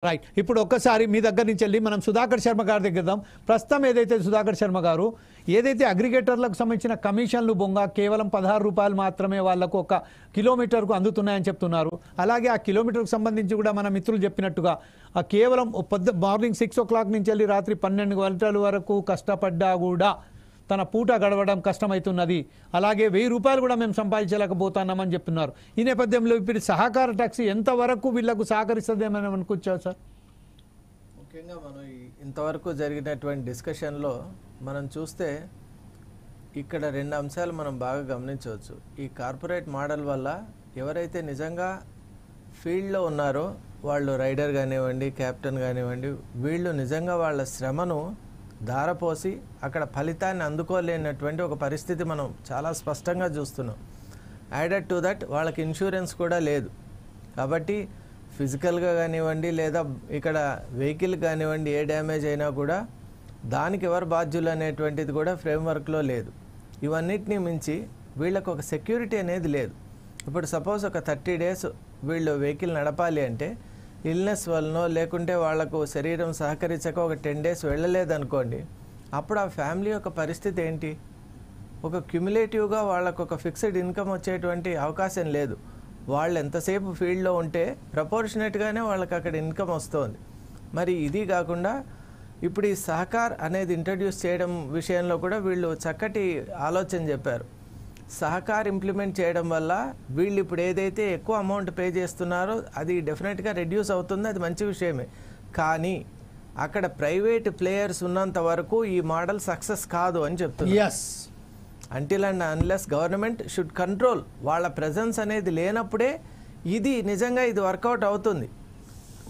Right. ఇప్పుడు ఒక్కసారి మీ దగ్గర నుంచి వెళ్ళి మనం సుధాకర్ శర్మ గారి దగ్గర వెళ్దాం. ప్రస్తుతం ఏదైతే సుధాకర్ శర్మ గారు ఏదైతే అగ్రిగేటర్లకు సంబంధించిన కమిషన్లు బొంగ కేవలం 16 రూపాయలు మాత్రమే వాళ్లకు ఒక కిలోమీటర్కు అందుతున్నాయని చెప్తున్నారు. అలాగే ఆ కిలోమీటర్కు సంబంధించి కూడా మన మిత్రులు చెప్పినట్టుగా కేవలం మార్నింగ్ 6 o'clock నుంచి వెళ్ళి రాత్రి 12 గంటల వరకు కష్టపడ్డా కూడా తన పూట గడవడం కష్టమవుతున్నది. అలాగే 1000 రూపాయలు కూడా మేము సంపాదించలేకపోతున్నామని చెప్తున్నారు. ఈ నేపథ్యంలో ఇప్పుడు సహకార టాక్సీ ఎంతవరకు వీళ్లకు సహకరిస్తుందేమని అనుకోవచ్చా సార్? ముఖ్యంగా మనం ఇంతవరకు జరిగినటువంటి డిస్కషన్లో మనం చూస్తే ఇక్కడ 2 అంశాలు మనం బాగా గమనించవచ్చు. ఈ కార్పొరేట్ మోడల్ వల్ల ఎవరైతే నిజంగా ఫీల్డ్లో ఉన్నారో వాళ్ళు రైడర్ కానివ్వండి, కెప్టెన్ కానివ్వండి, వీళ్ళు నిజంగా వాళ్ళ శ్రమను ధారపోసి అక్కడ ఫలితాన్ని అందుకోలేనటువంటి ఒక పరిస్థితి మనం చాలా స్పష్టంగా చూస్తున్నాం. యాడెడ్ టు దట్ వాళ్ళకి ఇన్సూరెన్స్ కూడా లేదు. కాబట్టి ఫిజికల్గా కానివ్వండి లేదా ఇక్కడ వెహికల్ కానివ్వండి ఏ డ్యామేజ్ అయినా కూడా దానికి ఎవరు బాధ్యులు అనేటువంటిది కూడా ఫ్రేమ్వర్క్లో లేదు. ఇవన్నిటినీ మించి వీళ్ళకు ఒక సెక్యూరిటీ అనేది లేదు. ఇప్పుడు సపోజ్ ఒక 30 days వీళ్ళు వెహికల్ నడపాలి అంటే ఇల్నెస్ వలనో లేకుంటే వాళ్లకు శరీరం సహకరించక ఒక 10 days వెళ్ళలేదనుకోండి, అప్పుడు ఆ ఫ్యామిలీ యొక్క పరిస్థితి ఏంటి? ఒక క్యుములేటివ్గా వాళ్ళకు ఒక ఫిక్స్డ్ ఇన్కమ్ వచ్చేటువంటి అవకాశం లేదు. వాళ్ళు ఎంతసేపు ఫీల్డ్లో ఉంటే ప్రపోర్షనేట్గానే వాళ్ళకి అక్కడ ఇన్కమ్ వస్తుంది. మరి ఇది కాకుండా ఇప్పుడు ఈ సహకార్ అనేది ఇంట్రడ్యూస్ చేయడం విషయంలో కూడా వీళ్ళు చక్కటి ఆలోచన చెప్పారు. సహకార్ ఇంప్లిమెంట్ చేయడం వల్ల వీళ్ళు ఇప్పుడు ఏదైతే ఎక్కువ అమౌంట్ పే చేస్తున్నారో అది డెఫినెట్గా రెడ్యూస్ అవుతుంది, అది మంచి విషయమే. కానీ అక్కడ ప్రైవేట్ ప్లేయర్స్ ఉన్నంత వరకు ఈ మోడల్ సక్సెస్ కాదు అని చెప్తున్నారు. Until and unless government should control, వాళ్ళ ప్రెజెన్స్ అనేది లేనప్పుడే ఇది నిజంగా ఇది వర్కౌట్ అవుతుంది.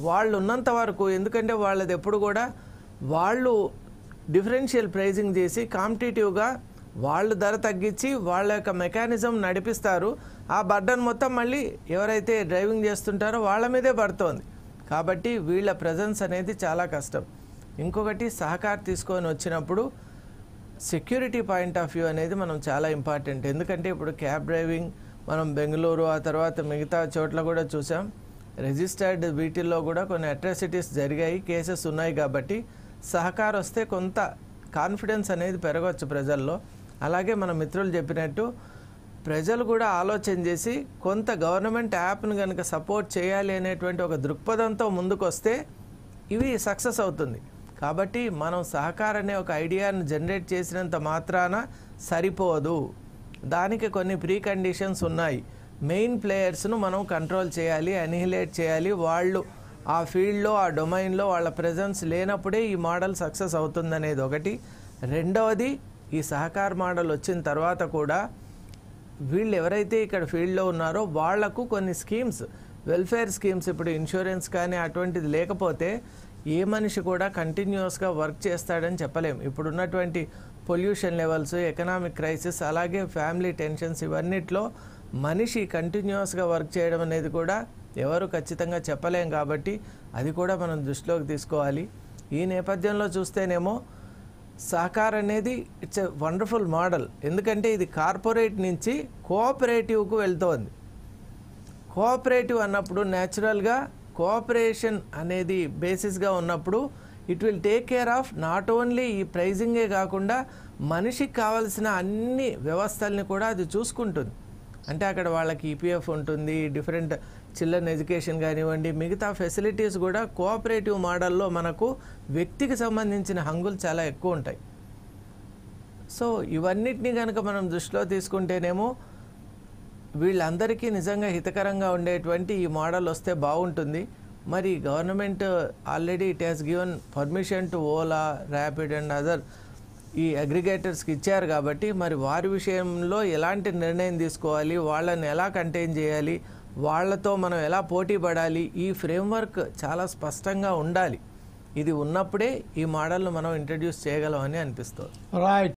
వాళ్ళు ఉన్నంత వరకు, ఎందుకంటే వాళ్ళది ఎప్పుడు కూడా వాళ్ళు డిఫరెన్షియల్ ప్రైజింగ్ చేసి కాంపిటేటివ్గా వాళ్ళు ధర తగ్గించి వాళ్ళ యొక్క మెకానిజం నడిపిస్తారు. ఆ బర్డన్ మొత్తం మళ్ళీ ఎవరైతే డ్రైవింగ్ చేస్తుంటారో వాళ్ళ మీదే పడుతోంది. కాబట్టి వీళ్ళ ప్రెజెన్స్ అనేది చాలా కష్టం. ఇంకొకటి సహకార్ తీసుకొని వచ్చినప్పుడు సెక్యూరిటీ పాయింట్ ఆఫ్ వ్యూ అనేది మనం చాలా ఇంపార్టెంట్. ఎందుకంటే ఇప్పుడు క్యాబ్ డ్రైవింగ్ మనం బెంగళూరు ఆ తర్వాత మిగతా చోట్ల కూడా చూసాం. రిజిస్టర్డ్ వీటిల్లో కూడా కొన్ని అట్రాసిటీస్ జరిగాయి, కేసెస్ ఉన్నాయి. కాబట్టి సహకార్ వస్తే కొంత కాన్ఫిడెన్స్ అనేది పెరగవచ్చు ప్రజల్లో. అలాగే మన మిత్రులు చెప్పినట్టు ప్రజలు కూడా ఆలోచన చేసి కొంత గవర్నమెంట్ యాప్ను కనుక సపోర్ట్ చేయాలి అనేటువంటి ఒక దృక్పథంతో ముందుకు వస్తే ఇవి సక్సెస్ అవుతుంది. కాబట్టి మనం సహకార్ అనే ఒక ఐడియాను జనరేట్ చేసినంత మాత్రాన సరిపోదు, దానికి కొన్ని ప్రీ కండిషన్స్ ఉన్నాయి. మెయిన్ ప్లేయర్స్ను మనం కంట్రోల్ చేయాలి, అనిహిలేట్ చేయాలి. వాళ్ళు ఆ ఫీల్డ్లో ఆ డొమైన్లో వాళ్ళ ప్రెజెన్స్ లేనప్పుడే ఈ మోడల్ సక్సెస్ అవుతుందనేది ఒకటి. రెండవది, ఈ సహకార్ మోడల్ వచ్చిన తర్వాత కూడా వీళ్ళు ఎవరైతే ఇక్కడ ఫీల్డ్లో ఉన్నారో వాళ్లకు కొన్ని స్కీమ్స్, వెల్ఫేర్ స్కీమ్స్, ఇప్పుడు ఇన్సూరెన్స్ కానీ అటువంటిది లేకపోతే ఏ మనిషి కూడా కంటిన్యూస్గా వర్క్ చేస్తాడని చెప్పలేం. ఇప్పుడున్నటువంటి పొల్యూషన్ లెవెల్స్, ఎకనామిక్ క్రైసిస్, అలాగే ఫ్యామిలీ టెన్షన్స్, ఇవన్నిట్లో మనిషి కంటిన్యూస్గా వర్క్ చేయడం అనేది కూడా ఎవరు ఖచ్చితంగా చెప్పలేం. కాబట్టి అది కూడా మనం దృష్టిలోకి తీసుకోవాలి. ఈ నేపథ్యంలో చూస్తేనేమో సహకార్ అనేది ఇట్స్ ఎ వండర్ఫుల్ మోడల్. ఎందుకంటే ఇది కార్పొరేట్ నుంచి కోఆపరేటివ్కు వెళ్తోంది. కోఆపరేటివ్ అన్నప్పుడు న్యాచురల్గా కోఆపరేషన్ అనేది బేసిస్గా ఉన్నప్పుడు it will take care of not only ఈ ప్రైజింగే కాకుండా మనిషికి కావాల్సిన అన్ని వ్యవస్థల్ని కూడా అది చూసుకుంటుంది. అంటే అక్కడ వాళ్ళకి ఈపీఎఫ్ ఉంటుంది, డిఫరెంట్ చిల్డ్రన్ ఎడ్యుకేషన్ కానివ్వండి, మిగతా ఫెసిలిటీస్ కూడా కోఆపరేటివ్ మోడల్లో మనకు వ్యక్తికి సంబంధించిన హంగులు చాలా ఎక్కువ ఉంటాయి. సో ఇవన్నిటినీ కనుక మనం దృష్టిలో తీసుకుంటేనేమో వీళ్ళందరికీ నిజంగా హితకరంగా ఉండేటువంటి ఈ మోడల్ వస్తే బాగుంటుంది. మరి government already it has given permission to Ola, rapid and other ఈ అగ్రిగేటర్స్కి ఇచ్చారు. కాబట్టి మరి వారి విషయంలో ఎలాంటి నిర్ణయం తీసుకోవాలి, వాళ్ళని ఎలా కంటైన్ చేయాలి, వాళ్లతో మనం ఎలా పోటీ పడాలి, ఈ ఫ్రేమ్వర్క్ చాలా స్పష్టంగా ఉండాలి. ఇది ఉన్నప్పుడే ఈ మోడల్ను మనం ఇంట్రడ్యూస్ చేయగలమని అనిపిస్తుంది. రైట్.